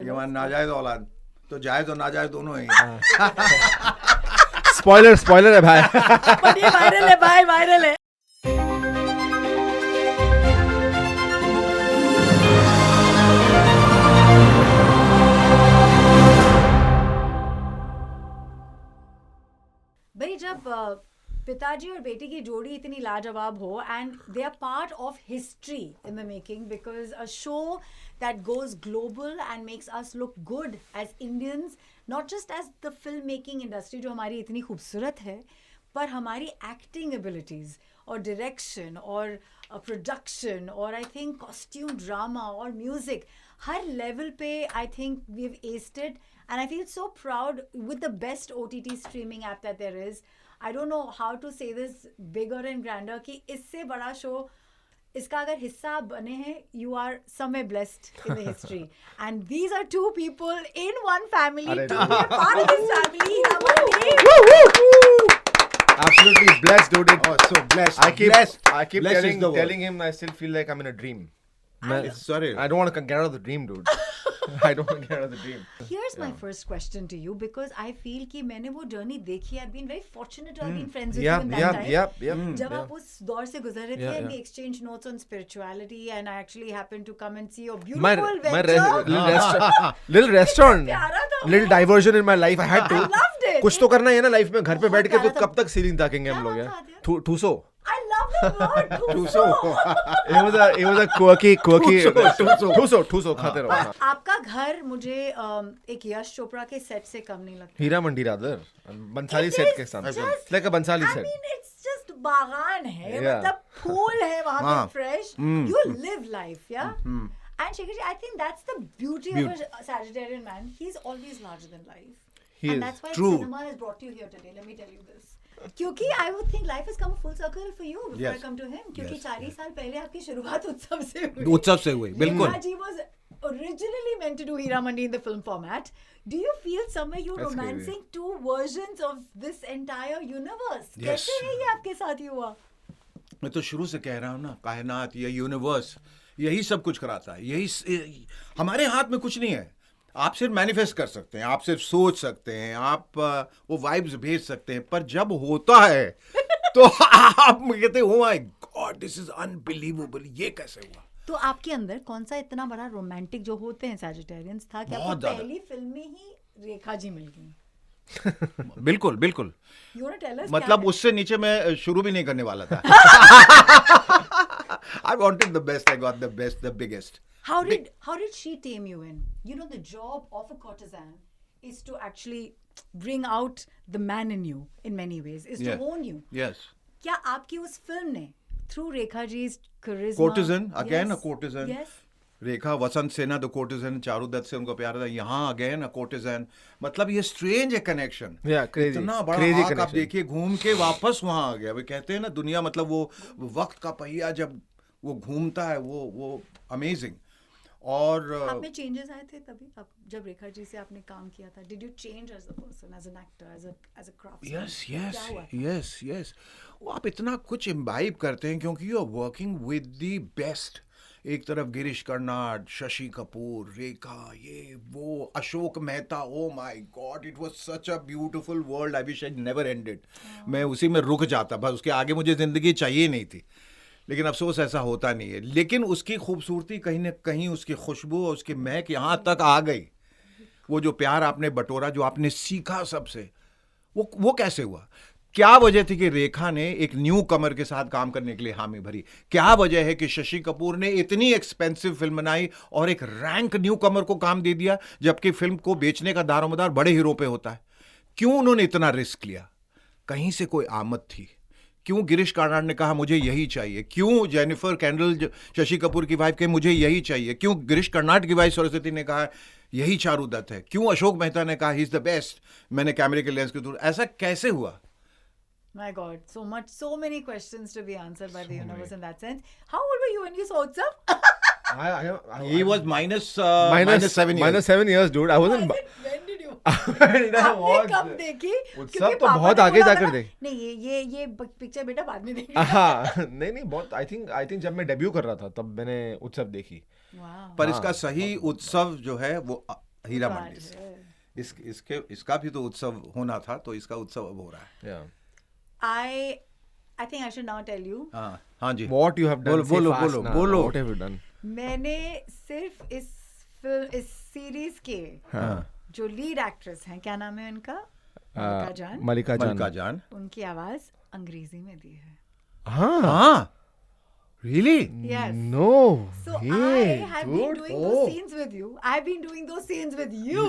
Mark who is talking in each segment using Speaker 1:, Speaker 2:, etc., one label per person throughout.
Speaker 1: ये हमारा नाजायज औलाद, तो जायज और नाजायज दोनों हैं।
Speaker 2: स्पॉइलर है भाई।
Speaker 3: But ये वायरल है भाई, वायरल है। भाई जब पिताजी और बेटी की जोड़ी इतनी लाजवाब हो and they are part of history in the making because a show that goes global and makes us look good as Indians, not just as the film making industry जो हमारी इतनी खूबसूरत है, पर हमारी एक्टिंग एबिलिटीज़ और direction और production और आई थिंक कॉस्ट्यूम ड्रामा और म्यूजिक हर लेवल पे I think we have aced it and I feel so proud with the best OTT streaming app that there is. I don't know how to say this bigger and grander कि इससे बड़ा show, इसका अगर हिस्सा आप बने हैं, you are somewhere blessed in the history. And these are two people in one family. To be a part of this family.
Speaker 2: Absolutely blessed, dude.
Speaker 1: Oh, so blessed.
Speaker 2: I keep
Speaker 1: Blessed is
Speaker 2: telling,
Speaker 1: the word.
Speaker 2: telling him I still feel like I'm in a dream.
Speaker 1: Sorry.
Speaker 2: I don't want to get out of the dream, dude. I don't want to get out of the dream.
Speaker 3: Here's my first question to you because I feel कि मैंने वो journey देखी. I've been very fortunate to have been friends with you in that time. जब आप उस दौर से गुजर रहे थे, and we exchanged notes on spirituality, and I actually happened to come and see your beautiful venture.
Speaker 2: Little restaurant,
Speaker 3: प्यारा था वो.
Speaker 2: little diversion in my life. I had to.
Speaker 3: I loved it.
Speaker 2: कुछ तो करना है ना लाइफ में. घर पे बैठ के तो
Speaker 3: प्यारा था.
Speaker 2: कब तक सीलिंग ताकेंगे हम लोग
Speaker 3: क्या
Speaker 2: यार.
Speaker 3: बात था?
Speaker 2: ठूसो.
Speaker 3: I love the word.
Speaker 1: Tuso.
Speaker 2: It was a quirky. ठूसो खाते रहो.
Speaker 3: पर आपका घर मुझे एक यश चोपड़ा के सेट से कम नहीं लगता.
Speaker 2: Heera Mandi rather. Bhansali
Speaker 3: It
Speaker 2: set
Speaker 3: is
Speaker 2: के साथ.
Speaker 3: just-
Speaker 2: Like a Bhansali
Speaker 3: I
Speaker 2: set.
Speaker 3: mean, it's just बागान है,
Speaker 2: Yeah.
Speaker 3: मतलब फूल है वहाँ
Speaker 1: हाँ.
Speaker 3: पे fresh. You live life, yeah. And Shekhar ji, I think that's the beauty of a Sagittarian man. He's always larger than life.
Speaker 2: He
Speaker 3: and
Speaker 2: is.
Speaker 3: that's why
Speaker 1: True.
Speaker 3: cinema has brought you here today. Let me tell you this. क्योंकि I would think life has come full circle for you before
Speaker 1: Yes.
Speaker 3: I come to him. क्योंकि
Speaker 1: Yes.
Speaker 3: 40 साल पहले आपकी शुरुआत उत्सव से हुई.
Speaker 1: उत्सव से हुई, बिल्कुल.
Speaker 3: Shekhar ji was originally meant to do Hira Mandi in the film format. Do you feel somewhere you're
Speaker 2: That's
Speaker 3: romancing two versions of this entire universe?
Speaker 1: Yes.
Speaker 3: कैसे है ये आपके साथ ही हुआ?
Speaker 1: मैं तो शुरू से कह रहा हूँ ना, कायनात, ये यूनिवर्स, यही सब कुछ कराता है. यही हमारे हाथ में कुछ नहीं है. आप सिर्फ मैनिफेस्ट कर सकते हैं, आप सिर्फ सोच सकते हैं, आप वो वाइब्स भेज सकते हैं, पर जब होता है तो आप कहते हो my God, this is unbelievable, ये कैसे हुआ.
Speaker 3: तो आपके अंदर कौन सा इतना बड़ा रोमांटिक जो होते हैं सैजिटेरियंस था कि आपको
Speaker 1: बहुत ज्यादा.
Speaker 3: पहली फिल्म में ही रेखा जी मिल गई?
Speaker 1: बिल्कुल बिल्कुल.
Speaker 3: You wanna tell us
Speaker 1: मतलब
Speaker 3: क्या है?
Speaker 1: उससे नीचे मैं शुरू भी नहीं करने वाला था. I wanted the best, I got the best, the biggest.
Speaker 3: How did she tame you in? You know, the job of a courtesan is to actually bring out the man in you in many ways, is to
Speaker 1: Yes.
Speaker 3: own you.
Speaker 1: Yes.
Speaker 3: क्या आपकी उस film ने through Rekha ji's charisma?
Speaker 1: Courtesan, again
Speaker 3: Yes.
Speaker 1: a courtesan.
Speaker 3: Yes.
Speaker 1: रेखा, वसंत सेना the कोर्टिजन, Charu Dutt से उनको प्यार था, यहाँ अगेन अ कोर्टिजन. मतलब ये स्ट्रेंज है कनेक्शन.
Speaker 2: Yeah, crazy.
Speaker 1: इतना बड़ा
Speaker 2: Crazy
Speaker 1: आँख आप
Speaker 2: connection.
Speaker 1: देखिए, घूम के वापस वहाँ आ गया. वे कहते हैं ना, दुनिया मतलब वो वक्त का पहिया जब वो घूमता है, वो अमेजिंग. और
Speaker 3: आप में चेंजेस आए थे तभी आप जब रेखा जी से आपने काम किया था? Did you change as a person, as an actor, as a craftsman? क्या हुआ था?
Speaker 1: यस. वो आप इतना कुछ इम्बाइब करते हैं क्योंकि you are working with the best. एक तरफ गिरीश कर्नाड, शशि कपूर, रेखा, ये वो Ashok Mehta. Oh my God, it was such a beautiful world. I wish it never ended. मैं उसी में रुक जाता, बस उसके आगे मुझे जिंदगी चाहिए नहीं थी. लेकिन अफसोस ऐसा होता नहीं है. लेकिन उसकी खूबसूरती कहीं ना कहीं, उसकी खुशबू और उसकी महक यहाँ तक आ गई. वो जो प्यार आपने बटोरा, जो आपने सीखा सबसे, वो कैसे हुआ? क्या वजह थी कि रेखा ने एक न्यू कमर के साथ काम करने के लिए हामी भरी? क्या वजह है कि शशि कपूर ने इतनी एक्सपेंसिव फिल्म बनाई और एक रैंक न्यू कमर को काम दे दिया, जबकि फिल्म को बेचने का दारोमदार बड़े हीरो पे होता है? क्यों उन्होंने इतना रिस्क लिया? कहीं से कोई आमद थी. क्यों गिरीश कार्नाड ने कहा मुझे यही चाहिए? क्यों जेनिफर कैंडल, शशि कपूर की वाइफ, कहे मुझे यही चाहिए? क्यों गिरीश कार्नाड की वाइफ सरस्वती ने कहा यही चारू दत्त है? क्यों अशोक मेहता ने कहा ही इज द बेस्ट? मैंने कैमरे के लेंस के थ्रू. ऐसा कैसे हुआ?
Speaker 3: My God, so many questions to be answered by the universe in that sense. How old were you when you saw Utsav?
Speaker 1: He was minus 7 years.
Speaker 2: Minus 7 years, dude. I wasn't.
Speaker 3: When did you?
Speaker 2: When did I
Speaker 3: आपने
Speaker 2: watch?
Speaker 3: कब देखी?
Speaker 2: उत्सव
Speaker 3: क्योंकि
Speaker 2: तो
Speaker 3: पापा
Speaker 2: बहुत
Speaker 3: ने
Speaker 2: आगे
Speaker 3: बोला
Speaker 2: जाकर
Speaker 3: था ना,
Speaker 2: देख.
Speaker 3: नहीं ये पिक्चर बेटा बाद में देखी.
Speaker 2: हाँ, नहीं बहुत. I think जब मैं डेब्यू कर रहा था तब मैंने उत्सव देखी.
Speaker 3: Wow.
Speaker 1: पर इसका सही उत्सव जो है वो हीरा मंडी से। इसका भी तो उत्सव होना था, तो इसका उत्सव अब हो रहा है।
Speaker 2: Yeah.
Speaker 3: I think I should now tell you.
Speaker 1: हाँ जी,
Speaker 2: What you have done? say
Speaker 1: बोलो
Speaker 2: fast
Speaker 1: बोलो
Speaker 2: now.
Speaker 1: बोलो।
Speaker 2: What have you done?
Speaker 3: मैंने सिर्फ इस सीरीज के जो लीड एक्ट्रेस हैं, क्या नाम है उनका, मल्लिका जान,
Speaker 2: मल्लिका जान।
Speaker 3: उनकी आवाज अंग्रेजी में दी है।
Speaker 2: हाँ।
Speaker 1: Really?
Speaker 3: Yes.
Speaker 2: No.
Speaker 3: So I
Speaker 2: way,
Speaker 3: have been
Speaker 2: dude.
Speaker 3: doing those scenes with you. I've been doing those scenes with you.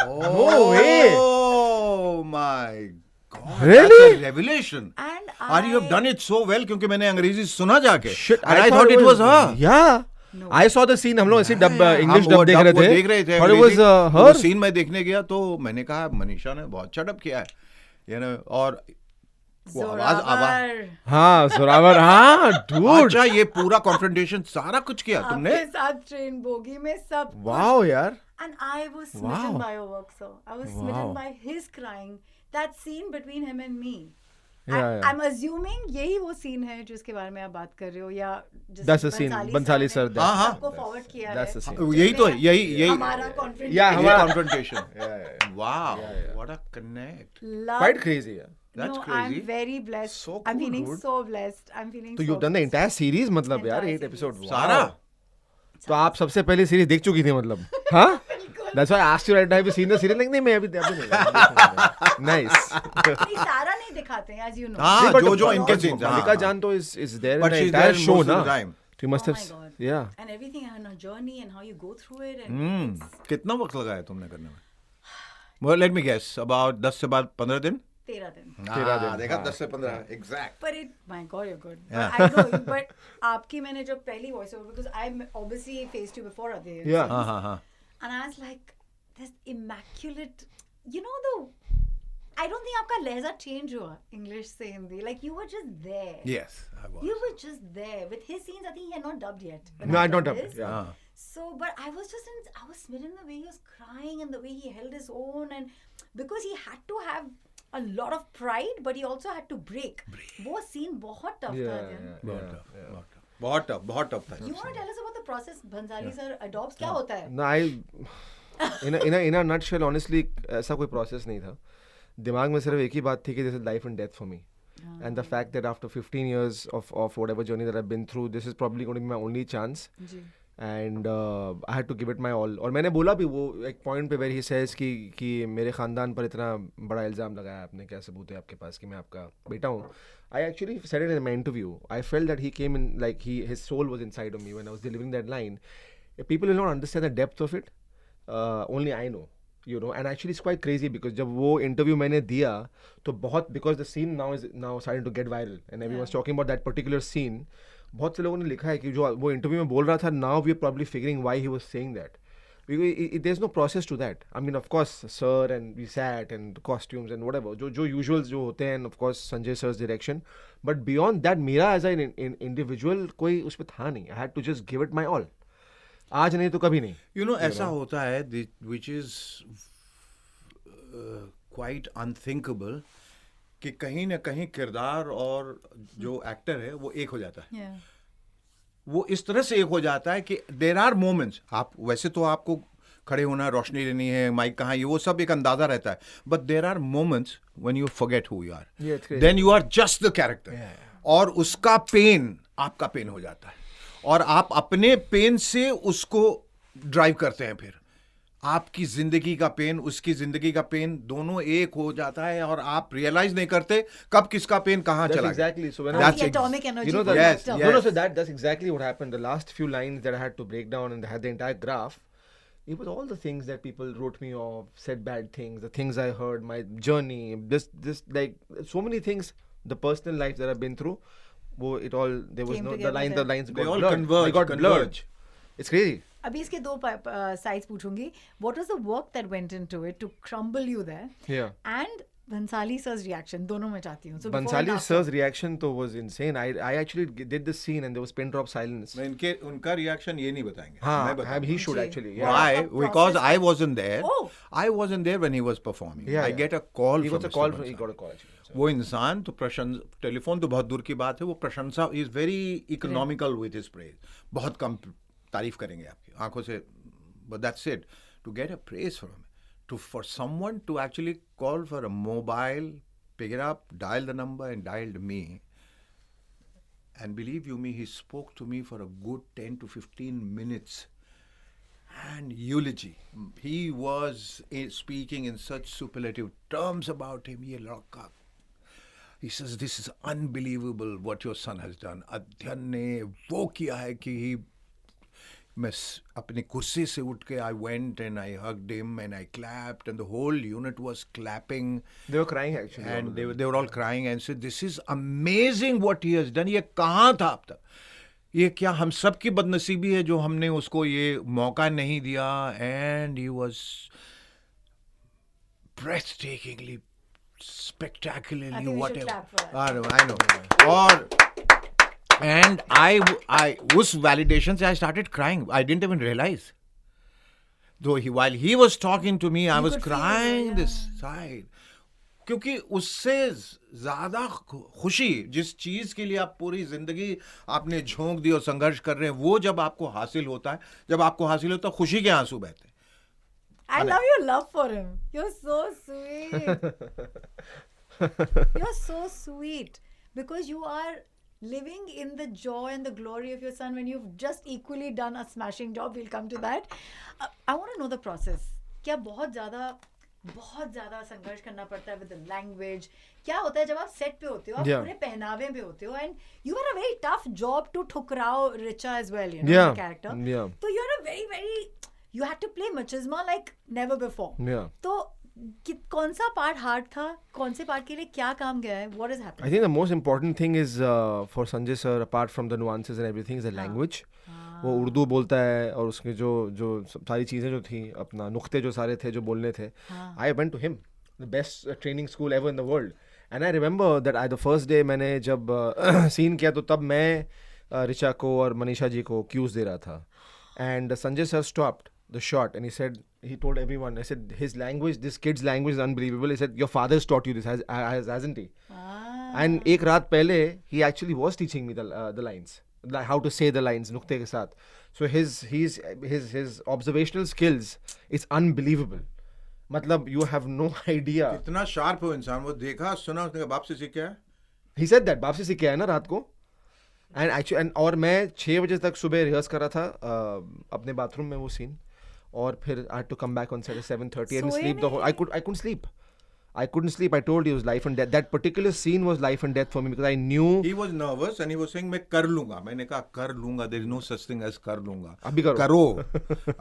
Speaker 2: No way.
Speaker 1: Oh my God!
Speaker 2: Really?
Speaker 1: That's a revelation.
Speaker 3: And
Speaker 1: Or you have done it so well क्योंकि मैंने अंग्रेजी सुना जाके।
Speaker 2: Shit,
Speaker 1: And I thought it was her.
Speaker 2: Yeah.
Speaker 3: No.
Speaker 2: I saw the scene. हम लोग ऐसे dub English
Speaker 1: हम वो
Speaker 2: डब देख रहे
Speaker 1: वो
Speaker 2: थे।
Speaker 1: देख रहे थे
Speaker 2: But it was
Speaker 1: अंग्रेजी।
Speaker 2: her.
Speaker 1: वो सीन मैं देखने गया तो मैंने कहा मनीषा ने बहुत अच्छा डब किया है, और वो आवाज
Speaker 3: जोरावर,
Speaker 2: हाँ, जोरावर। हाँ, dude.
Speaker 1: अच्छा, ये पूरा कॉन्फ्रंटेशन सारा कुछ किया तुमने।
Speaker 3: आपके साथ ट्रेन बोगी में सब कुछ।
Speaker 2: Wow, यार।
Speaker 3: And I was smitten
Speaker 2: Wow.
Speaker 3: by your work, sir. I was
Speaker 2: Wow.
Speaker 3: smitten by his crying. That scene between him and me.
Speaker 2: Yeah.
Speaker 3: I'm assuming यही वो scene है जिसके बारे में आप बात कर रहे हो, या जिस
Speaker 2: That's the scene. बंसाली
Speaker 3: ने
Speaker 2: sir,
Speaker 1: हाँ, हाँ।
Speaker 3: सबको forward किया
Speaker 2: That's
Speaker 3: है।
Speaker 2: the scene.
Speaker 1: यही तो है, यही
Speaker 3: हमारा confrontation।
Speaker 2: Yeah,
Speaker 1: ये
Speaker 2: हमारा-
Speaker 1: confrontation।
Speaker 2: Yeah.
Speaker 1: Wow, what a connect.
Speaker 3: Love-
Speaker 2: Quite crazy, yeah.
Speaker 1: That's
Speaker 3: no,
Speaker 1: crazy.
Speaker 3: I'm very blessed.
Speaker 2: So
Speaker 3: I'm
Speaker 2: cool,
Speaker 3: feeling
Speaker 2: dude.
Speaker 3: so blessed. I'm feeling
Speaker 2: तो
Speaker 3: so
Speaker 2: you've done the
Speaker 3: blessed.
Speaker 2: entire series, मतलब यार,
Speaker 3: Entire
Speaker 2: 8 episodes.
Speaker 3: series.
Speaker 2: Wow.
Speaker 1: सारा।
Speaker 2: तो आप सबसे पहले series देख चुकी थी मतलब? हाँ? That's why I asked you right now, have you seen the series? Like, नहीं, मैं अभी नहीं। Nice.
Speaker 3: नहीं, सारा नहीं दिखाते हैं, as you know.
Speaker 1: हाँ,
Speaker 2: नहीं, but
Speaker 1: जो
Speaker 2: but
Speaker 1: इनके scenes,
Speaker 2: मल्लिका
Speaker 1: हाँ,
Speaker 2: जान तो is there in
Speaker 1: But
Speaker 2: the
Speaker 1: she's
Speaker 2: entire
Speaker 1: there
Speaker 2: show
Speaker 1: most of
Speaker 2: ना?
Speaker 1: the time.
Speaker 2: So you must
Speaker 3: Oh
Speaker 2: have,
Speaker 3: my God.
Speaker 2: yeah.
Speaker 3: And everything and her journey and how you go through it. And
Speaker 1: कितना वक्त लगाया तुमने करने में? Well, let me guess, about 10 से बाद 15 दिन?
Speaker 3: 13 दिन.
Speaker 2: 13 दिन,
Speaker 1: देखा,
Speaker 2: हाँ।
Speaker 1: 10 से 15, exact.
Speaker 3: But it, my God, you're good.
Speaker 1: Yeah.
Speaker 3: But I know, but आपकी मैंने जो पहली voice over, because I obviously faced you before Adhe.
Speaker 2: Yeah.
Speaker 1: हाँ हाँ हाँ।
Speaker 3: And I was like, this immaculate, you know I don't think आपका लहजा change हुआ English से Hindi. Like you were just there.
Speaker 1: Yes, I was.
Speaker 3: You were just there. With his scenes, I think he had not dubbed yet. when
Speaker 2: No, I don't
Speaker 3: dubbed
Speaker 2: have.
Speaker 3: his.
Speaker 2: Yeah.
Speaker 1: हाँ.
Speaker 3: So, but I was smitten the way he was crying and the way he held his own, and because he had to have a lot of pride, but he also had to break. वो scene बहुत tough था. Adyan.
Speaker 1: बहुत tough था।
Speaker 3: You want to tell us about the process Bhansali sir adopts? क्या होता है?
Speaker 2: No, in a nutshell, honestly, ऐसा कोई process नहीं था. दिमाग में सिर्फ एक ही बात थी कि this is life and death for me. And the fact that after 15 years of whatever journey that I've been through, this is probably going to be my only chance.
Speaker 3: Ji.
Speaker 2: And I had to give it my all. और मैंने बोला भी वो एक point पे where he says कि मेरे ख़ानदान पर इतना बड़ा इल्ज़ाम लगाया आपने, क्या सबूत है आपके पास कि मैं आपका बेटा हूँ. I actually said it in my interview. I felt that he came in like his soul was inside of me when I was delivering that line. People will not understand the depth of it. Only I know. You know, and actually it's quite crazy because जब वो interview मैंने दिया तो बहुत, because the scene now is starting to get viral and everyone's talking about that particular scene. बहुत से लोगों ने लिखा है कि जो वो इंटरव्यू में बोल रहा था, now we are probably figuring why he was saying that. Because there's no process to that. I mean, of course, sir, and we sat and costumes and whatever. जो usuals जो होते हैं, and of course Sanjay sir's direction. But beyond that, मेरा as an individual कोई उस पे था नहीं. I had to just give it my all. आज नहीं तो कभी नहीं.
Speaker 1: You know, ऐसा होता है which is quite unthinkable कि कहीं ना कहीं किरदार और जो एक्टर है वो एक हो जाता है.
Speaker 3: Yeah.
Speaker 1: वो इस तरह से एक हो जाता है कि देर आर मोमेंट्स, आप वैसे तो आपको खड़े होना, रोशनी लेनी है, माइक कहाँ, ये वो सब एक अंदाजा रहता है, but there are moments when you forget who you are,
Speaker 2: Yeah, it's crazy.
Speaker 1: Then you are just the character, और उसका पेन आपका पेन हो जाता है और आप अपने पेन से उसको ड्राइव करते हैं. फिर आपकी जिंदगी का पेन, उसकी जिंदगी का पेन, दोनों एक हो जाता है और आप रियलाइज नहीं करते कब किसका पेन कहाँ
Speaker 2: That's
Speaker 1: चला गया.
Speaker 2: exactly. So when
Speaker 1: That's
Speaker 3: The atomic energy.
Speaker 2: You know
Speaker 3: for
Speaker 2: that,
Speaker 1: Yes,
Speaker 3: actor.
Speaker 1: yes.
Speaker 2: No, so that's exactly what happened. The last few lines that I had to break down and had the entire graph, it was all the things that people wrote me off, said bad things, the things I heard, my journey, this like so many things, the personal life that I've been through. It all, there was
Speaker 3: Came
Speaker 2: no,
Speaker 3: together
Speaker 2: the lines
Speaker 1: They
Speaker 2: got
Speaker 1: all
Speaker 2: blurred.
Speaker 1: converge,
Speaker 2: They got blurred.
Speaker 1: converge.
Speaker 2: It's crazy.
Speaker 3: अभी इसके दो sides पूछूंगी. What was the work that went into it to crumble you there?
Speaker 2: Yeah.
Speaker 3: And Bhansali sir's reaction. दोनों मैं चाहती हूँ. So before and
Speaker 2: Bansali
Speaker 3: after.
Speaker 2: sir's reaction to was insane. I actually did the scene and there was pin drop silence.
Speaker 1: उनका reaction ये नहीं बताएंगे.
Speaker 2: हाँ,
Speaker 1: मैं बताऊंगा.
Speaker 2: he should
Speaker 3: ji.
Speaker 2: actually. Yeah.
Speaker 1: Why?
Speaker 3: A
Speaker 1: Because
Speaker 3: process.
Speaker 1: I wasn't there.
Speaker 3: Oh.
Speaker 1: I wasn't there when he was performing.
Speaker 2: Yeah,
Speaker 1: I
Speaker 2: yeah.
Speaker 1: get a call
Speaker 2: He
Speaker 1: from
Speaker 2: got a
Speaker 1: Mr.
Speaker 2: call. He
Speaker 1: Bansal.
Speaker 2: got a call actually. So.
Speaker 1: वो इंसान तो telephone तो बहुत दूर की बात है, वो प्रशंसा is very economical with his praise. बहुत कम तारीफ करेंगे आपकी आंखों से, but that's it. to get a praise from him, for someone to actually call for a mobile, pick it up, dial the number, and dialed me. And believe you me, he spoke to me for a good 10 to 15 minutes. And eulogy. He was speaking in such superlative terms about him. Ye ladka. He says, this is unbelievable what your son has done. अध्ययन ने वो किया है कि मैं अपनी कुर्सी से उठ के I went and I hugged him and I clapped and the whole unit was clapping.
Speaker 2: They were crying actually.
Speaker 1: And they were all crying and said, this is amazing what he has done. ये कहाँ था अब तक? ये क्या हम सब की बदनसीबी है जो हमने उसको ये मौका नहीं दिया? And he was breathtakingly, spectacularly,
Speaker 3: I think we should
Speaker 1: whatever.
Speaker 3: clap for that.
Speaker 1: I know. और and I उस validation से I started crying. I didn't even realize. Though while he was talking to me, I was
Speaker 3: could feel it,
Speaker 1: crying
Speaker 3: yeah.
Speaker 1: this side. क्योंकि उससे ज्यादा खुशी जिस चीज के लिए आप पूरी जिंदगी आपने झोंक दी और संघर्ष कर रहे हैं, वो जब आपको हासिल होता है, खुशी के आंसू बहते हैं.
Speaker 3: I love your love for him. You're so sweet. You're so sweet because you are living in the joy and the glory of your son when you've just equally done a smashing job. We'll come to that. I want to know the process. क्या बहुत ज़्यादा संघर्ष करना पड़ता है with the language? क्या होता है जब आप सेट पे होते हो, आप पूरे पहनावे पे होते हो, and you had a very tough job to ठुकराओ Richa as well, you know, the character.
Speaker 2: Yeah.
Speaker 3: So you're a very you had to play machismo like never before.
Speaker 2: Yeah.
Speaker 3: तो कौन सा पार्ट हार्ड था, कौन से part के लिए क्या काम गया है, what is happening?
Speaker 2: I think the most important thing is for Sanjay sir, apart from the nuances and everything, is the language. वो उर्दू बोलता है और उसके जो सारी चीज़ें जो थी, अपना नुक्ते जो सारे थे जो बोलने थे, I went to him, the best training school ever in the world. And I remember that the first day मैंने जब सीन किया तो तब मैं रिचा को और मनीषा जी को cues दे रहा था. And Sanjay sir stopped the shot and he told everyone, I said, his language, this kid's language is unbelievable. He said, your father's taught you this, hasn't he? And एक रात पहले, he actually was teaching me the lines, like how to say the lines, नुक्ते के साथ. So his observational skills, it's unbelievable. मतलब you have no idea.
Speaker 1: इतना sharp हो इंसान, वो देखा सुना उसने बाप से सीखा है.
Speaker 2: He said that बाप से सीख के आया ना रात को. And और मैं 6 बजे तक सुबह रिहर्स कर रहा था अपने बाथरूम में वो सीन. और फिर I had to come back on set at 7:30 and sleep the whole. I couldn't sleep. I couldn't sleep. I told you it was life and death. That particular scene was life and death for me because I knew.
Speaker 1: He was nervous and he was saying मैं कर लूँगा. मैंने कहा कर लूँगा. There is no such thing as कर लूँगा.
Speaker 2: अभी करो.
Speaker 1: करो.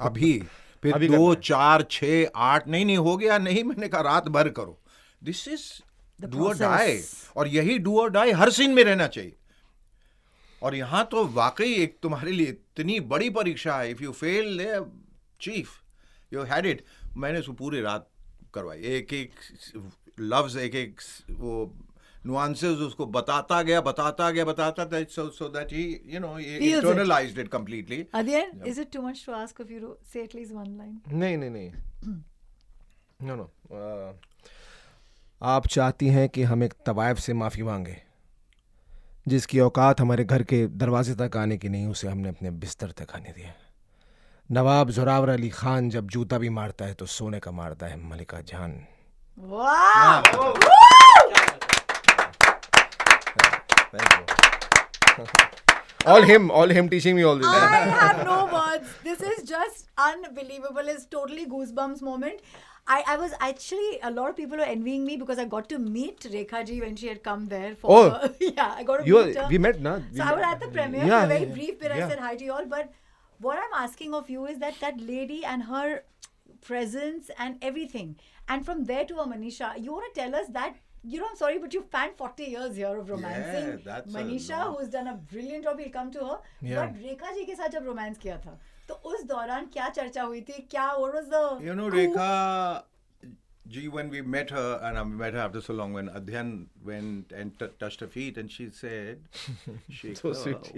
Speaker 1: अभी. फिर 2, 4, 6, 8 नहीं हो गया नहीं. मैंने कहा रात भर करो. This is do or die. और यही do or die हर सीन में रहना चाहिए. और यहाँ तो वाकई एक तुम्हारे लिए इतनी बड़ी परीक्षा है. If you fail there, chief, you had it. मैंने उसको पूरी रात करवाई. एक लफ्ज एक वो nuances उसको बताता गया so that he, you know, he internalized it completely.
Speaker 3: Adhyan, is it too much to ask of you to say at least one line?
Speaker 2: नहीं. No. आप चाहती हैं कि हम एक तवायफ से माफ़ी मांगे जिसकी औकात हमारे घर के दरवाजे तक आने की नहीं, उसे हमने अपने बिस्तर तक आने दिया. नवाब जोरावर अली खान जब जूता भी मारता है तो सोने का मारता है मलिका जान.
Speaker 3: Wow!
Speaker 2: Thank you. All him teaching me all this.
Speaker 3: I have no words. This is just unbelievable. It's totally goosebumps moment. I was actually, a lot of people were envying me because I got to meet Rekha ji when she had come there. Yeah, I got to meet her.
Speaker 2: We met, na?
Speaker 3: So I was at the premiere.
Speaker 2: Yeah,
Speaker 3: a very brief bit.
Speaker 2: yeah.
Speaker 3: I said hi to you all. But what I'm asking of you is that lady and her presence and everything. And from there to a Manisha, you want to tell us that, you know, I'm sorry, but you've spanned 40 years here of romancing.
Speaker 1: Yeah, that's
Speaker 3: Manisha, who's done a brilliant job, we'll come to her.
Speaker 2: Yeah.
Speaker 3: But Rekha ji के साथ जब romance किया था, तो उस दौरान क्या चर्चा हुई थी? क्या, what was the...
Speaker 1: You know, Rekha ji, when we met her, and we met her after so long, when Adhyan went and touched her feet, and she said,
Speaker 2: So sweet.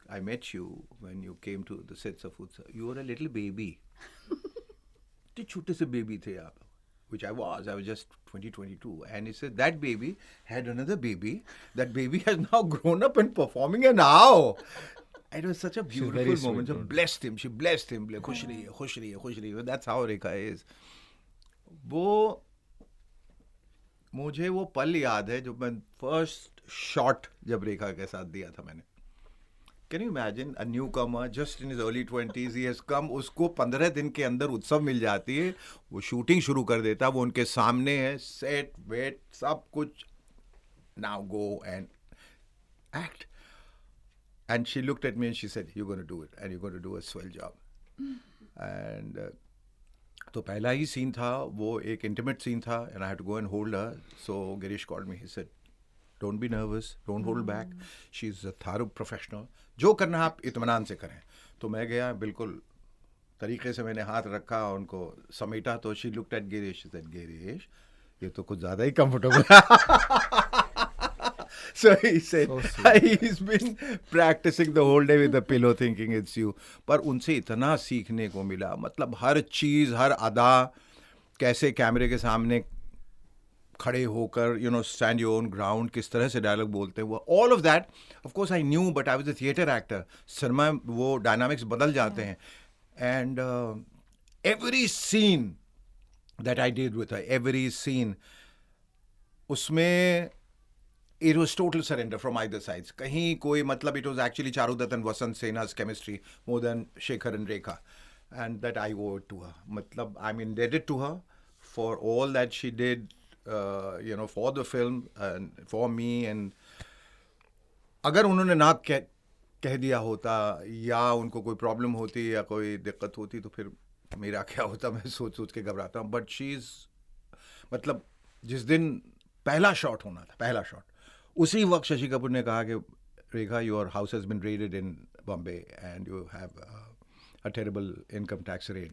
Speaker 1: I met you when you came to the sets of Utsav. You were a little baby. The छोटे से baby थे आप, which I was just 22. And he said that baby had another baby. That baby has now grown up and performing, and now. It was such a
Speaker 2: She's very
Speaker 1: beautiful
Speaker 2: sweet,
Speaker 1: moment. She
Speaker 2: dude.
Speaker 1: blessed him. She blessed him. Like, खुश रहिए, खुश रहिए, खुश रहिए. That's how Rekha is. वो मुझे वो पल याद है जब मैं फर्स्ट शॉट जब रेखा के साथ दिया था मैंने. Can you imagine a newcomer just in his early 20s, he has come, उसको 15 दिन के अंदर उत्सव मिल जाती है, वो शूटिंग शुरू कर देता, वो उनके सामने है, सेट वेट सब कुछ, now go and act. And she looked at me and she said, you're going to do it and you're going to do a swell job. And तो पहला ही सीन था, वो एक इंटीमेट सीन था, and I had to go and hold her. So Girish called me, he said, don't be nervous, don't hold back. She's a thorough professional. जो करना आप इत्मीनान से करें. तो मैं गया, बिल्कुल तरीके से मैंने हाथ रखा, उनको समेटा. तो she looked at Girish, she said, Girish, ये तो कुछ ज़्यादा ही comfortable. So he said, he's been practicing the whole day with the pillow thinking it's you. पर उनसे इतना सीखने को मिला, मतलब हर चीज़, हर अदा, कैसे कैमरे के सामने खड़े होकर, you know, stand your own ground, किस तरह से डायलॉग बोलते हैं वो, all of that, of course I knew, but I was a theatre actor. Cinema वो डायनामिक्स बदल जाते हैं. And every scene that I did with her, every scene, उसमें it was total surrender from either sides. कहीं कोई मतलब, it was actually Charudat and Vasant Sena's chemistry more than Shekhar and Rekha. And that I owe it to her. मतलब, I'm indebted to her for all that she did, you know, for the film and for me. And अगर उन्होंने ना कह दिया होता या उनको कोई प्रॉब्लम होती या कोई दिक्कत होती तो फिर मेरा क्या होता, मैं सोच सोच के घबराता हूँ. बट शी इज़, मतलब जिस दिन पहला शॉट होना था, पहला शॉट, उसी वक्त शशि कपूर ने कहा कि Rekha, your house has been raided in Bombay and you have a terrible income tax raid.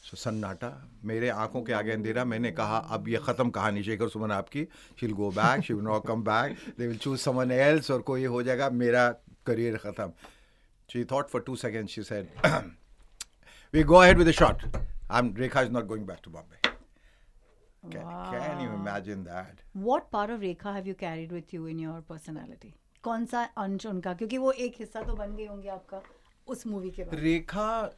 Speaker 1: So सन्नाटा, मेरे आंखों के आगे अंधेरा. मैंने कहा अब ये ख़त्म कहानी शेखर सुमन आपकी, she will go back, she will not come back, they will choose someone else, और कोई हो जाएगा, मेरा करियर ख़त्म. She thought for 2 seconds, she said, we go ahead with the shot, Rekha is not going back to Bombay. Can you imagine that?
Speaker 3: What part of Rekha have you carried with you in your personality? कौन सा अंश उनका, क्योंकि वो एक हिस्सा तो बन गई होंगी आपका उस मूवी के बाद.
Speaker 1: रेखा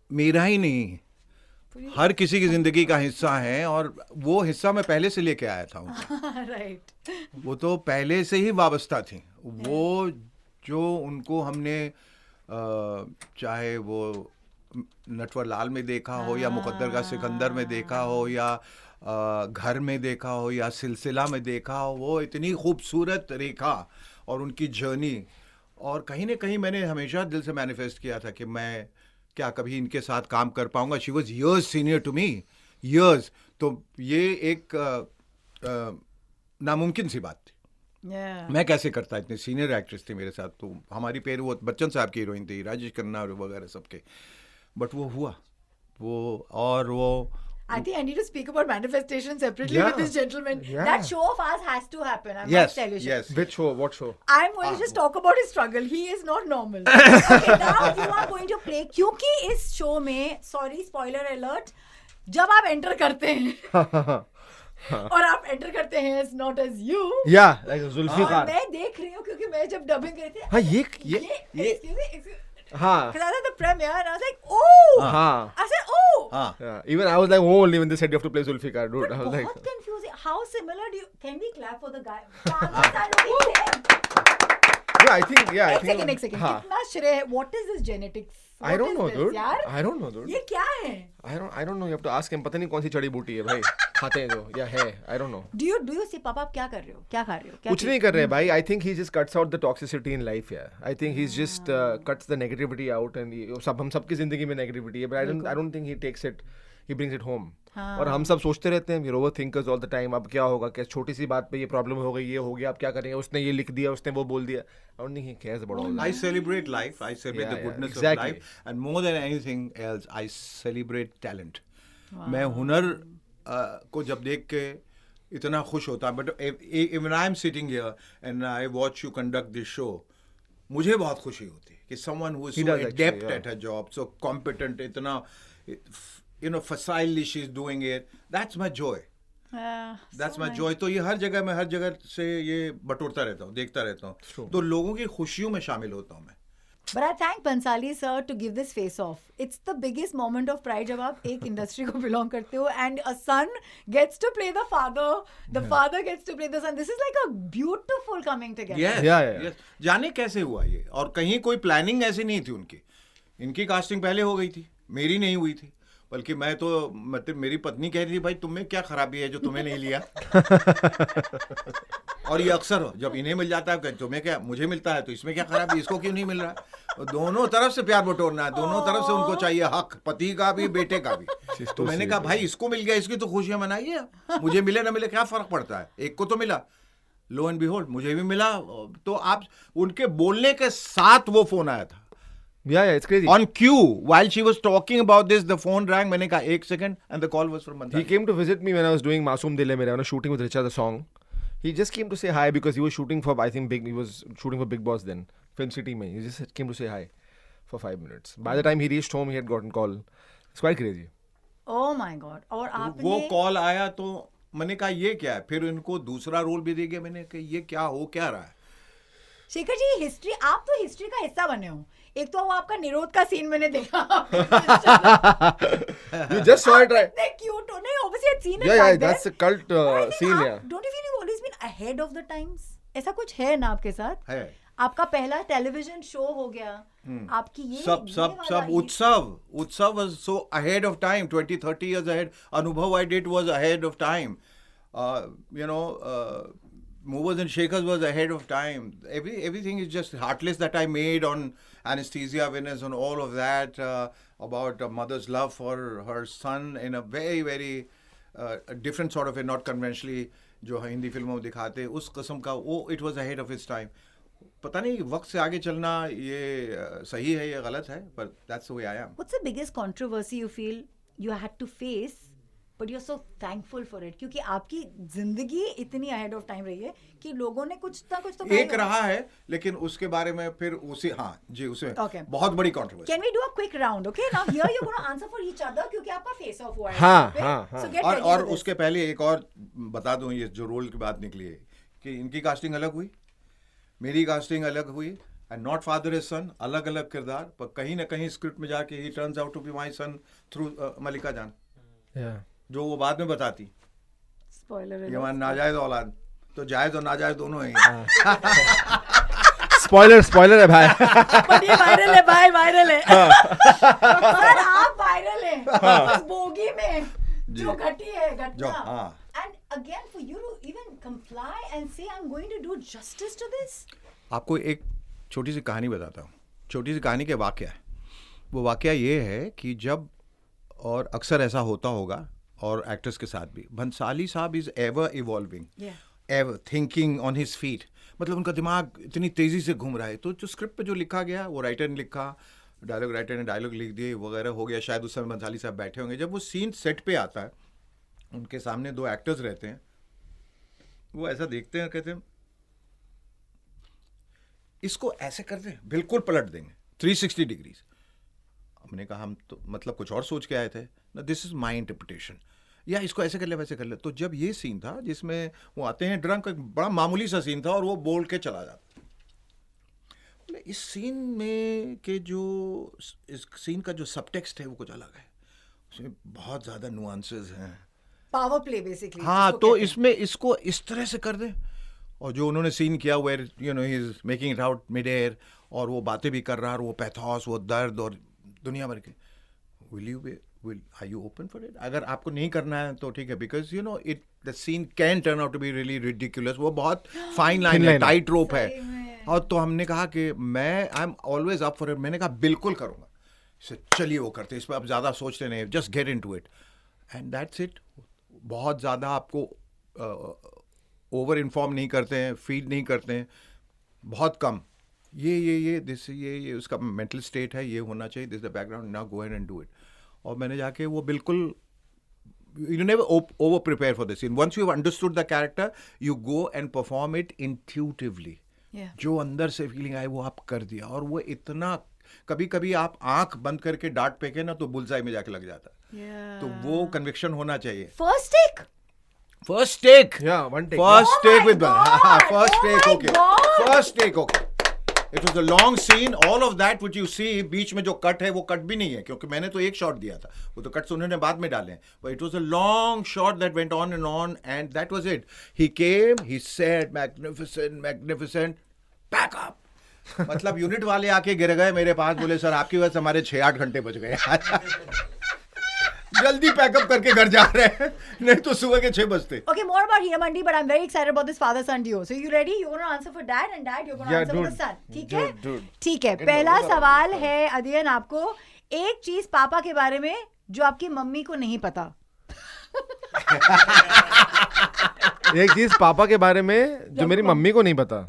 Speaker 1: मेरा ही नहीं, हर किसी की जिंदगी का हिस्सा है, और वो हिस्सा मैं पहले से लेके आया था उनका.
Speaker 3: राइट.
Speaker 1: वो तो पहले से ही वाबस्ता थी. वो जो उनको हमने चाहे वो नटवर लाल में देखा हो या मुकद्दर का सिकंदर में देखा हो या घर में देखा हो या सिलसिला में देखा हो, वो इतनी खूबसूरत रेखा और उनकी जर्नी. और कहीं ना कहीं मैंने हमेशा दिल से मैनिफेस्ट किया था कि मैं क्या कभी इनके साथ काम कर पाऊंगा. She was years senior to me, years. तो ये एक नामुमकिन सी बात थी. मैं कैसे करता, इतनी सीनियर एक्ट्रेस थी मेरे साथ. तो हमारी पेर वो बच्चन साहब की हीरोइन थी, राजेश खन्ना वगैरह सबके. बट वो हुआ वो, और वो
Speaker 3: I think I need to speak about manifestation separately
Speaker 2: Yeah.
Speaker 3: with this gentleman.
Speaker 2: Yeah.
Speaker 3: That show of ours has to happen. I
Speaker 1: yes,
Speaker 3: must tell you.
Speaker 1: yes.
Speaker 2: Which show? What show?
Speaker 3: I'm going to just talk about his struggle. He is not normal. Okay, now you are going to play. क्योंकि इस show में, sorry, spoiler alert, जब आप enter करते हैं और आप enter करते हैं as not as you.
Speaker 2: Yeah, like
Speaker 3: और
Speaker 2: Zulfikar.
Speaker 3: मैं देख रही हूँ क्योंकि मैं जब dubbing करी थी.
Speaker 2: हाँ, ये
Speaker 3: excuse me.
Speaker 2: हाँ.
Speaker 3: Because I was at the premiere and I was like, oh.
Speaker 2: हाँ.
Speaker 3: I said, oh.
Speaker 1: हाँ.
Speaker 2: Yeah. Even I was like, oh, only when they said you have to play Zulfikar, dude.
Speaker 3: But
Speaker 2: I was like,
Speaker 3: बहुत confusing. How similar do you? Can we clap for the guy? Kaagaz are looking same.
Speaker 2: yeah, I think, yeah, I think.
Speaker 3: एक second.
Speaker 2: हाँ.
Speaker 3: कितना श्रेय है? What is this genetics?
Speaker 2: I
Speaker 3: What
Speaker 2: don't
Speaker 3: is
Speaker 2: know,
Speaker 3: this,
Speaker 2: dude.
Speaker 3: यार?
Speaker 2: I don't know, dude.
Speaker 3: ये क्या है?
Speaker 2: I don't know. You have to ask him. पता नहीं कौन सी चड़ी बूटी है भाई. खाते हैं जो या है. I don't know.
Speaker 3: Do you see पापा आप क्या कर रहे हो? क्या खा रहे हो? क्या
Speaker 2: कुछ नहीं कर रहे भाई. I think he just cuts out the toxicity in life. Yeah, I think he's just cuts the negativity out and हम सबकी जिंदगी में negativity है. But I don't think he takes it. He brings it home. और हम सब सोचते रहते हैं, we're overthinkers all the time. अब क्या होगा, क्या छोटी सी बात पे ये प्रॉब्लम हो गई, ये हो गया, अब क्या करेंगे, उसने ये लिख दिया, उसने वो बोल दिया. I don't think he cares about all that.
Speaker 1: I celebrate life. I celebrate the goodness of life, and more than anything else, I celebrate talent. मैं हुनर को जब देख के इतना खुश होता हूँ. But when I'm sitting here and I watch you conduct this show, मुझे बहुत खुशी होती है कि someone who is so adept at her job, so competent, इतना, you know, facilely she's doing it. That's my joy. That's my Joy. तो ये हर जगह से ये बटोरता रहता हूँ, देखता रहता हूँ, तो लोगों की खुशियों में शामिल होता हूँ मैं.
Speaker 3: But I thank Bhansali sir to give this face off. It's the biggest moment of pride जब आप एक industry को belong करते हो and a son gets to play the father, the father gets to play the son. This is like a beautiful coming together.
Speaker 1: Yes,
Speaker 2: Yeah.
Speaker 1: yes. जाने कैसे हुआ ये, और कहीं कोई प्लानिंग ऐसी नहीं थी उनकी. इनकी कास्टिंग पहले हो गई थी, मेरी नहीं हुई थी. बल्कि मैं तो मतलब मेरी पत्नी कह रही थी भाई तुम्हें क्या खराबी है जो तुम्हें नहीं लिया. और ये अक्सर हो जब इन्हें मिल जाता है तुम्हें क्या, मुझे मिलता है तो इसमें क्या खराबी, इसको क्यों नहीं मिल रहा है. दोनों तरफ से प्यार बटोरना है, दोनों तरफ से उनको चाहिए हक, पति का भी बेटे का भी. तो मैंने कहा भाई इसको मिल गया, इसकी तो खुशियां मनाइए, मुझे मिले ना मिले क्या फर्क पड़ता है. एक को तो मिला, लो एंड बिहोल्ड मुझे भी मिला. तो आप उनके बोलने के साथ वो फोन आया था.
Speaker 2: Yeah, it's crazy.
Speaker 1: On cue, while she was talking about this, the phone rang. मैंने कहा एक second, and the call was from Bhansali.
Speaker 2: He came to visit me when I was doing Masoom Dil Hai Mere, when I was shooting with Richa the song. He just came to say hi because he was shooting for, I think, he was shooting for Big Boss then, Film City mein. He just came to say hi for 5 minutes. By the time he reached home, he had gotten call. It's quite crazy.
Speaker 3: Oh my God. और आपने
Speaker 1: वो call आया तो मैंने कहा ये क्या है. फिर इनको दूसरा रोल भी दे गया. मैंने कहा ये क्या हो क्या रहा है.
Speaker 3: शेखर जी हिस्ट्री, आप तो हिस्ट्री का हिस्सा बने हो. एक तो वो आपका निरोध का सीन मैंने देखा.
Speaker 2: You just saw it, right?
Speaker 3: They cute. नहीं, obviously I'd seen it
Speaker 2: Yeah,
Speaker 3: back
Speaker 2: yeah, that's a
Speaker 3: then.
Speaker 2: cult
Speaker 3: But I think
Speaker 2: scene,
Speaker 3: आप-
Speaker 2: yeah.
Speaker 3: Don't you feel you've always been ahead of the times? ऐसा कुछ है ना आपके साथ?
Speaker 1: है.
Speaker 3: आपका पहला टेलीविजन शो हो गया. आपकी ये
Speaker 1: सब
Speaker 3: ये
Speaker 1: सब
Speaker 3: वाला
Speaker 1: सब उत्सव was so ahead of time, 20-30 years ahead. Anubhav I did was ahead of time. You know, Movers and Shakers was ahead of time. Everything is just Heartless that I made on Anesthesia Winners and all of that, about a mother's love for her son in a very very different sort of a, not conventionally जो हिंदी फिल्मों में दिखाते हैं उस किस्म का. वो it was ahead of its time. पता नहीं वक्त से आगे चलना ये सही है या गलत है, but that's the way I am.
Speaker 3: What's the biggest controversy you feel you had to face, but you're so thankful for it? क्योंकि आपकी जिंदगी इतनी ahead of time रही है कि लोगों ने कुछ ना कुछ तो
Speaker 1: एक रहा है, लेकिन उसके बारे में फिर उसी उसमें
Speaker 3: Okay.
Speaker 1: बहुत बड़ी controversy.
Speaker 3: Can we do a quick round? Okay, now here you're going to answer for each other क्योंकि आपका face off हुआ है.
Speaker 2: हाँ,
Speaker 3: यहाँ पे.
Speaker 2: हाँ, हाँ.
Speaker 3: So get ready
Speaker 1: और
Speaker 3: for this.
Speaker 1: उसके पहले एक और बता दूं, ये जो रोल की बात निकली है कि इनकी कास्टिंग अलग हुई, मेरी कास्टिंग अलग हुई, एंड नॉट फादर इज सन, अलग अलग किरदार, पर कहीं ना कहीं स्क्रिप्ट में जाके ही turns out to be my son through Mallika Jaan,
Speaker 2: Yeah.
Speaker 1: जो वो बाद में बताती
Speaker 3: Spoiler
Speaker 1: ये
Speaker 3: alert.
Speaker 1: हमारा नाजायज औलाद, तो जायज और नाजायज दोनों हैं.
Speaker 2: Spoiler है भाई.
Speaker 3: But ये viral है भाई, viral है. सर आप viral हैं. उस बोगी में जो घटी है
Speaker 1: जो
Speaker 3: घटना.
Speaker 1: हाँ.
Speaker 3: And again for you to even comply and say I'm going to do justice to this.
Speaker 1: आपको एक छोटी सी कहानी बताता हूँ. छोटी सी कहानी के वाकया है. वो वाकया ये है कि जब, और अक्सर ऐसा होता होगा और एक्टर्स के साथ भी, भंसाली साहब is ever evolving, ever thinking on his feet. मतलब उनका दिमाग इतनी तेज़ी से घूम रहा है. तो जो स्क्रिप्ट पे जो लिखा गया वो राइटर ने लिखा, डायलॉग राइटर ने डायलॉग लिख दिए वगैरह हो गया. शायद उस समय भंसाली साहब बैठे होंगे. जब वो सीन सेट पे आता है, उनके सामने दो एक्टर्स रहते हैं, वो ऐसा देखते हैं, कहते हैं इसको ऐसे कर दें, बिल्कुल पलट देंगे 360 डिग्रीज. हमने कहा हम तो मतलब कुछ और सोच के आए थे ना, दिस इज माई इंटरप्रिटेशन, या इसको ऐसे कर ले वैसे कर ले. तो जब ये सीन था जिसमें वो आते हैं ड्रंक, एक बड़ा मामूली सा सीन था और वो बोल के चला जाता. इस सीन में के जो इस सीन का जो सबटेक्स्ट है वो कुछ अलग है, उसमें बहुत ज़्यादा नुआंसेस हैं.
Speaker 3: Power play basically.
Speaker 1: हाँ,
Speaker 3: जिसको
Speaker 1: तो
Speaker 3: कहते हैं.
Speaker 1: इसमें इसको इस तरह से कर दें. और जो उन्होंने सीन किया where you know he is making it out mid air, और वो बातें भी कर रहा है, और वो पैथोस, वो दर्द और दुनिया भर के. Are you open for it? अगर आपको नहीं करना है तो ठीक है, because you know it the scene can turn out to be really ridiculous. वो बहुत फाइन लाइन है, टाइट रोप है.
Speaker 3: सही में.
Speaker 1: और तो हमने कहा कि मैं I am always up for it. मैंने कहा बिल्कुल करूँगा. चलिए वो करते, इस पर आप ज़्यादा सोचते नहीं, just get into it and that's it. बहुत ज़्यादा आपको ओवर इन्फॉर्म नहीं करते हैं, फीड नहीं करते हैं, बहुत कम. ये दिस ये उसका मेंटल स्टेट है, ये होना चाहिए, this the background, now go ahead and do it. और मैंने जाके वो बिल्कुल, you never over prepare for the scene. Once you've understood the character, you go and perform it intuitively.
Speaker 3: Yeah.
Speaker 1: जो अंदर से फीलिंग आई वो आप कर दिया. और वो इतना, कभी कभी आप आंख बंद करके डांट फेंके ना तो बुलसाई में जाके लग जाता है.
Speaker 3: Yeah.
Speaker 1: तो वो कन्विक्शन होना चाहिए.
Speaker 3: First take.
Speaker 1: First take.
Speaker 2: Yeah, one take.
Speaker 1: First
Speaker 3: Oh
Speaker 1: take
Speaker 3: my
Speaker 1: with
Speaker 3: God!
Speaker 1: first
Speaker 3: Oh
Speaker 1: take.
Speaker 3: my
Speaker 1: Okay.
Speaker 3: God!
Speaker 1: First take. Okay. It was a long scene. All of that which you see, बीच में जो cut है वो cut भी नहीं है क्योंकि मैंने तो एक शॉट दिया था. वो तो कट्स उन्होंने बाद में डाले हैं. But it was a long shot that went on, and that was it. He came. He said, "Magnificent, magnificent. Back up." मतलब यूनिट वाले आके गिर गए मेरे पास, बोले सर आपकी वजह से हमारे 6-8 घंटे बच गए. जल्दी पैकअप करके घर जा रहे हैं, नहीं तो सुबह के 6 बजते.
Speaker 3: Okay, more about Hira Mandi, but I'm very excited about this father-son duo. So you ready? You're going to answer for dad, and dad, you're going to
Speaker 2: Yeah,
Speaker 3: answer for the
Speaker 2: dude.
Speaker 3: son. ठीक है?
Speaker 2: Dude.
Speaker 3: ठीक है. पहला सवाल है अदियन आपको, एक चीज पापा के बारे में जो आपकी मम्मी को नहीं पता.
Speaker 2: एक चीज पापा के बारे में जो मेरी मम्मी को नहीं पता.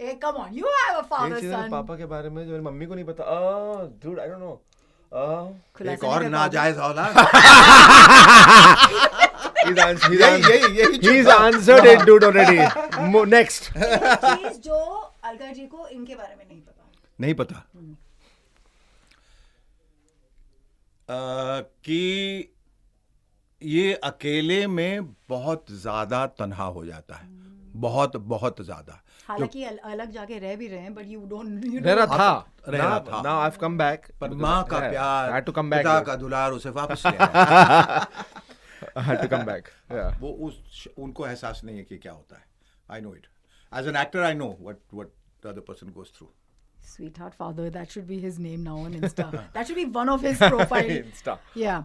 Speaker 3: Hey, come on, you have a
Speaker 2: एक चीज
Speaker 3: father-son.
Speaker 2: पापा के बारे में जो मेरी मम्मी को नहीं पता. Dude, I don't know.
Speaker 1: एक और नाजायज औलाद.
Speaker 2: He's
Speaker 1: यही
Speaker 2: answered it, dude, already. Next.
Speaker 3: चीज जो अलका जी को इनके बारे में नहीं पता.
Speaker 1: नहीं पता कि ये अकेले में बहुत ज्यादा तन्हा हो जाता है. बहुत बहुत ज्यादा.
Speaker 3: हालांकि अलग जाके रह भी रहे हैं, but you don't.
Speaker 2: रहना था.
Speaker 1: रहना था.
Speaker 2: Now I've come back.
Speaker 1: पर माँ का प्यार,
Speaker 2: I had to come back.
Speaker 1: पिता का दुलार उसे वापस ले आया.
Speaker 2: I had to come back. Yeah.
Speaker 1: वो उनको एहसास नहीं है कि क्या होता है. I know it. As an actor, I know what the other person goes through.
Speaker 3: Sweetheart father, that should be his name now on Insta. That should be one of his profile.
Speaker 2: Insta.
Speaker 3: Yeah.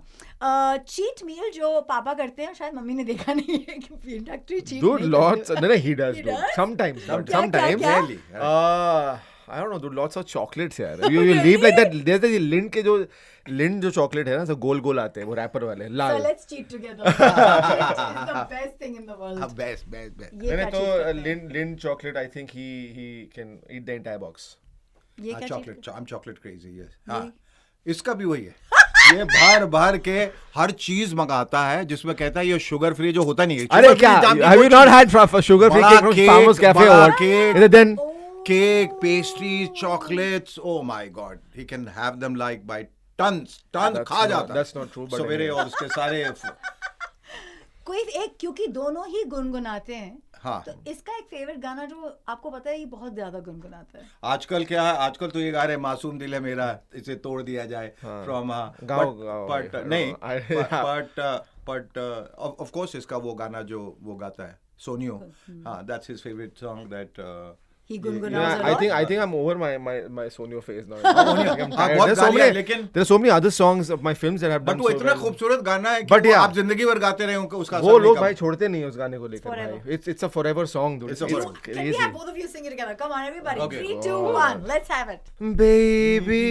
Speaker 3: Cheat meal जो पापा करते हैं, शायद mummy ने देखा नहीं है कि इंडक्ट्री cheat
Speaker 2: Dude,
Speaker 3: नहीं
Speaker 2: lots.
Speaker 3: करते.
Speaker 2: No, he does.
Speaker 3: He
Speaker 2: Dude.
Speaker 3: does?
Speaker 2: Sometimes.
Speaker 3: क्या?
Speaker 2: Sometimes.
Speaker 1: Really?
Speaker 2: I don't know, dude. Lots of chocolates यार. You leave like that. There's the Lind के जो chocolate है ना, सब गोल गोल आते हैं, वो रैपर वाले
Speaker 3: So
Speaker 2: Lal.
Speaker 3: let's cheat together. Cheat is the best thing in the world.
Speaker 1: Best.
Speaker 3: ये
Speaker 2: मैंने
Speaker 3: क्या
Speaker 2: तो
Speaker 3: cheat करते हैं?
Speaker 2: Lind chocolate, I think he can eat the entire box.
Speaker 3: ये क्या cheat
Speaker 1: चॉकलेट.
Speaker 3: करते हैं?
Speaker 1: I'm chocolate crazy. Yes. हाँ. इसका भी वही है. ये भर के हर चीज मंगाता है जिसमें कहता है ये शुगर फ्री, जो होता नहीं है.
Speaker 2: अरे क्या? Have you not had sugar free cake from Farmers Cafe or what? Then
Speaker 1: cake, pastries, chocolates. Oh my God, he can have them like by tons खा जाता.
Speaker 2: That's not true. But
Speaker 1: सवेरे और उसके सारे.
Speaker 3: कोई एक, क्योंकि दोनों ही गुनगुनाते हैं.
Speaker 1: हाँ.
Speaker 3: तो इसका एक फेवरेट गाना जो आपको पता है, ये बहुत ज्यादा गुनगुनाता है.
Speaker 1: आजकल क्या है, आजकल तो ये गा रहे मासूम दिल है मेरा, इसे तोड़ दिया जाए फ्रॉम
Speaker 2: गाओ
Speaker 1: बट नहीं बट ऑफ कोर्स इसका वो गाना जो वो गाता है सोनियो. हाँ, that's his favourite song that
Speaker 3: He गुनगुनाता
Speaker 2: Yeah,
Speaker 3: है.
Speaker 2: I think I'm over my Sonio phase now. I'm
Speaker 1: हाँ,
Speaker 2: tired.
Speaker 1: बहुत गालियाँ, लेकिन
Speaker 2: There's so many other songs of my films that have
Speaker 1: but
Speaker 2: done
Speaker 1: वो
Speaker 2: so
Speaker 1: इतना
Speaker 2: well.
Speaker 1: खूबसूरत गाना है कि
Speaker 2: But
Speaker 1: वो
Speaker 2: yeah.
Speaker 1: आप जिंदगी भर गाते रहे उनका उसका
Speaker 2: वो
Speaker 1: असर नहीं
Speaker 2: लोग
Speaker 1: कम.
Speaker 2: भाई छोड़ते नहीं उस गाने को लेकर
Speaker 3: Forever.
Speaker 2: भाई. It's a forever song, dude.
Speaker 1: It's a forever.
Speaker 3: Can we
Speaker 2: crazy.
Speaker 3: have both of you sing it together? Come on, everybody.
Speaker 1: Okay.
Speaker 3: 3, 2, 1. Let's have it.
Speaker 2: Baby,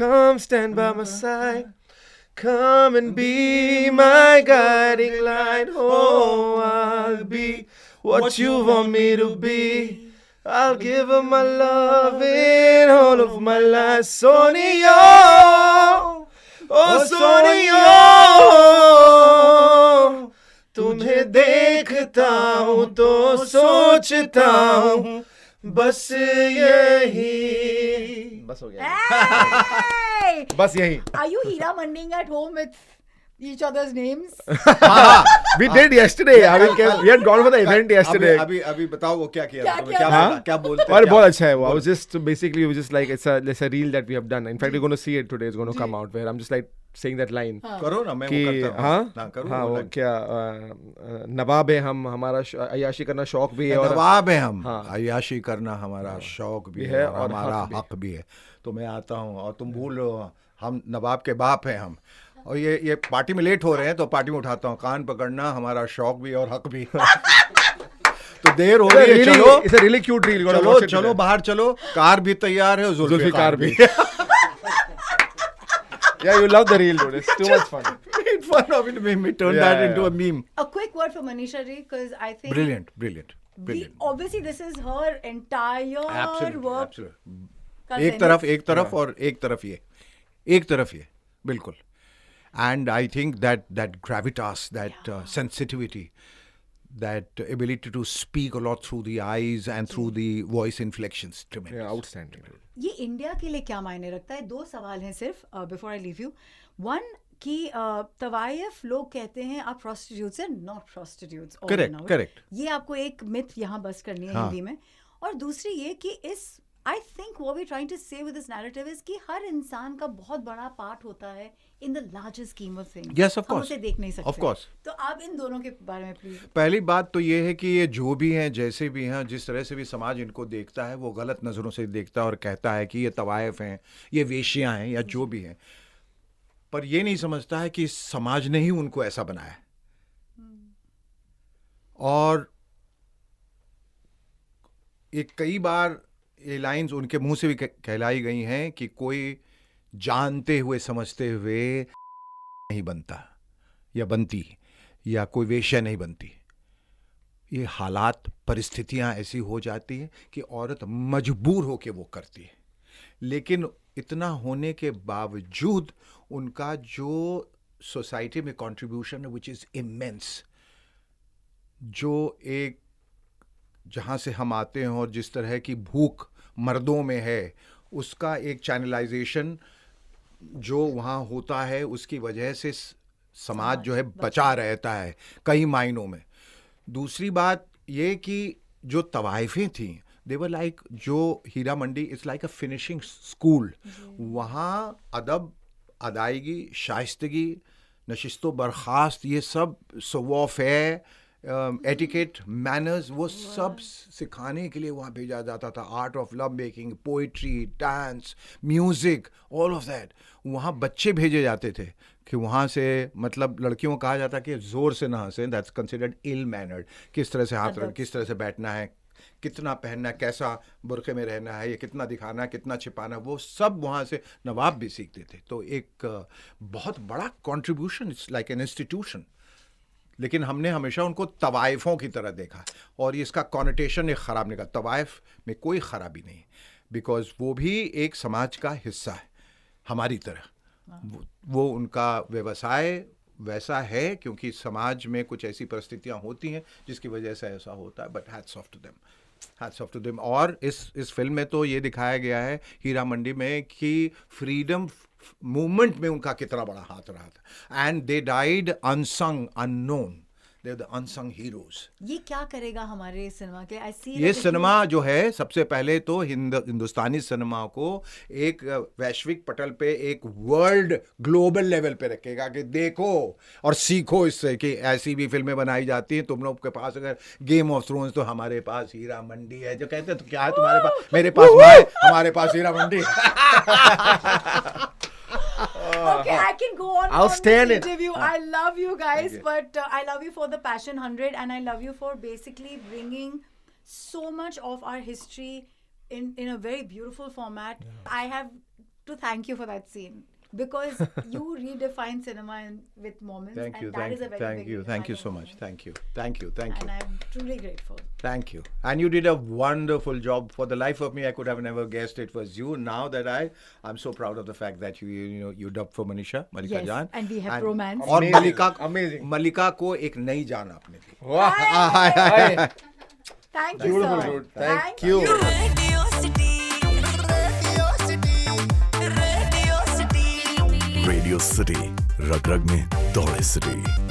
Speaker 2: come stand by my side. Come and be my guiding light. Oh, I'll be what you want me to be. I'll give her my love in all of my life. Sonio, oh Sonio, तुम्हें देखता हूँ तो सोचता हूँ बस यही. बस हो गया.
Speaker 3: Hey!
Speaker 2: बस यही.
Speaker 3: Are you Hira Manding at home with each other's names?
Speaker 2: We did yesterday. I mean, we had gone for the event yesterday.
Speaker 1: अभी बताओ वो क्या किया
Speaker 3: क्या
Speaker 1: तुमने,
Speaker 3: किया
Speaker 1: क्या
Speaker 3: था?
Speaker 1: बोला, क्या बोलते
Speaker 2: और
Speaker 1: क्या?
Speaker 2: बहुत अच्छा है वो. I was just basically like it's a reel that we have done. In fact, you're going to see it today. It's going to come out where I'm just like saying that line.
Speaker 1: करो ना, मैं
Speaker 2: कि
Speaker 1: वो करता हूँ.
Speaker 2: हाँ
Speaker 1: ना, करो
Speaker 2: हाँ
Speaker 1: वो
Speaker 2: वो
Speaker 1: line.
Speaker 2: क्या नवाब है हम, हमारा अय्याशी करना शौक भी है और
Speaker 1: नवाब है हम,
Speaker 2: हाँ.
Speaker 1: अय्याशी करना हमारा शौक भी है और हमारा हक भी है. तो मैं आता हूँ और तुम भूल रहे हो हम नवाब के बाप हैं हम. और ये पार्टी में लेट हो रहे हैं तो पार्टी में उठाता हूँ, कान पकड़ना हमारा शौक भी और हक भी. तो देर हो रही है, चलो
Speaker 2: it's a really cute reel. You're gonna
Speaker 1: चलो
Speaker 2: watch it
Speaker 1: चलो
Speaker 2: today.
Speaker 1: बाहर चलो. कार भी तैयार है और
Speaker 2: जुल्फिकार भी. Yeah, you love the reel, dude. It's too much fun.
Speaker 1: Made fun of it, we turned
Speaker 2: Yeah,
Speaker 1: that
Speaker 2: yeah,
Speaker 1: into
Speaker 2: yeah.
Speaker 1: a meme.
Speaker 3: A quick word for Manisha ji, because I think
Speaker 1: Brilliant.
Speaker 3: obviously this is her entire work.
Speaker 1: Absolutely.
Speaker 3: का
Speaker 1: एक तरफ और एक तरफ ये बिल्कुल. And I think that gravitas, that sensitivity, that ability to speak a lot through the eyes and through the voice inflections, tremendous.
Speaker 2: Yeah, outstanding.
Speaker 3: ये India के लिए क्या मायने रखता है? 2 सवाल हैं सिर्फ बिफोर आई लीव यू. 1, कि तवायफ लोग कहते हैं आप prostitutes हैं, not prostitutes all
Speaker 1: Correct,
Speaker 3: in out.
Speaker 1: correct.
Speaker 3: ये आपको एक myth यहाँ बस करनी है
Speaker 1: हाँ.
Speaker 3: हिंदी में. और दूसरी ये कि इस I think what we're trying to say with this narrative is कि हर इंसान का बहुत बड़ा पार्ट होता है in the larger scheme of things.
Speaker 1: Yes, of
Speaker 3: हम
Speaker 1: course.
Speaker 3: उसे देख नहीं सकते.
Speaker 1: Of course.
Speaker 3: तो आप इन दोनों के बारे में प्लीज.
Speaker 1: पहली बात तो ये है कि ये जो भी हैं, जैसे भी हैं, जिस तरह से भी समाज इनको देखता है, वो गलत नज़रों से देखता है और कहता है कि ये तवायफ हैं, ये वेश्यां हैं या जो भी हैं, पर ये नहीं समझता है कि समाज ने ही उनको ऐसा बनाया है. और एक कई बार ये लाइंस उनके मुंह से भी कहलाई गई हैं कि कोई जानते हुए समझते हुए नहीं बनता या बनती, या कोई वेश्या नहीं बनती. ये हालात, परिस्थितियां ऐसी हो जाती हैं कि औरत मजबूर होके वो करती है. लेकिन इतना होने के बावजूद उनका जो सोसाइटी में कंट्रीब्यूशन है विच इज़ इमेंस, जो एक जहाँ से हम आते हैं और जिस तरह की भूख मर्दों में है, उसका एक चैनलाइजेशन जो वहाँ होता है, उसकी वजह से समाज जो है बचा रहता है कई मायनों में. दूसरी बात ये कि जो तवाइफें थीं, दे वर लाइक, जो Heera Mandi it's like a finishing school. वहाँ अदब, अदायगी, शाइस्तगी, नशिस्तो बर्खास्त, ये सब सवाफ है, एटिकेट, मैनर्स, वो सब सिखाने के लिए वहाँ भेजा जाता था. Art of love making, poetry, dance, music, all of that. वहाँ बच्चे भेजे जाते थे कि वहाँ से, मतलब लड़कियों को कहा जाता कि ज़ोर से ना हंसें, दैट्स कंसिडर्ड इल मैनर्ड. किस तरह से हाथ रख, किस तरह से बैठना है, कितना पहनना है, कैसा बुरखे में रहना है, ये कितना दिखाना है, कितना छिपाना है, वो सब वहाँ से नवाब भी सीखते थे. तो एक बहुत बड़ा contribution, it's like an institution. लेकिन हमने हमेशा उनको तवाइफों की तरह देखा और इसका कॉनोटेशन एक ख़राब निकला. तवाइफ में कोई ख़राबी नहीं, बिकॉज वो भी एक समाज का हिस्सा है हमारी तरह. वो उनका व्यवसाय वैसा है क्योंकि समाज में कुछ ऐसी परिस्थितियां होती हैं जिसकी वजह से ऐसा होता है. But hats off to them, hats off to them. और इस फिल्म में तो ये दिखाया गया है हीरा मंडी में कि फ्रीडम मूवमेंट में उनका कितना बड़ा हाथ रहा था. And they died unsung, unknown, they are the unsung heroes.
Speaker 3: ये क्या करेगा हमारे सिनेमा के? आई सी
Speaker 1: ये सिनेमा जो है, सबसे पहले तो हिंदुस्तानी सिनेमा को एक वैश्विक पटल पे, एक वर्ल्ड ग्लोबल लेवल पे रखेगा कि देखो और सीखो इससे कि ऐसी भी फिल्में बनाई जाती हैं. तुम लोग के पास अगर गेम ऑफ थ्रोन्स, तो हमारे पास हीरा मंडी है. जो कहते हैं तो क्या है तुम्हारे पास, मेरे पास माए, हमारे पास हीरा मंडी है.
Speaker 3: Okay, I can go on
Speaker 2: I'll
Speaker 3: from
Speaker 2: stand
Speaker 3: this
Speaker 2: it.
Speaker 3: interview. I love you guys,
Speaker 1: Okay.
Speaker 3: but I love you for the Passion 100, and I love you for basically bringing so much of our history in a very beautiful format. I have to thank you for that scene because you redefine cinema with moments.
Speaker 1: Thank you,
Speaker 3: and that is a very big
Speaker 1: thank you
Speaker 3: redefining
Speaker 1: so much.
Speaker 3: moment.
Speaker 1: Thank you, thank you, thank you.
Speaker 3: And I'm truly grateful.
Speaker 1: Thank you. And you did a wonderful job. For the life of me, I could have never guessed it was you. Now that I'm so proud of the fact that you dubbed for Malika
Speaker 3: Yes,
Speaker 1: Jaan.
Speaker 3: and we have romance.
Speaker 1: और
Speaker 2: Amazing, amazing.
Speaker 1: मलिका को एक नई जान आपने दी.
Speaker 2: Wow.
Speaker 3: Thank you,
Speaker 2: Beautiful,
Speaker 3: sir.
Speaker 2: dude. Thank you.
Speaker 4: Radio City. Radio City. Radio City. रग रग में दौड़े सिटी.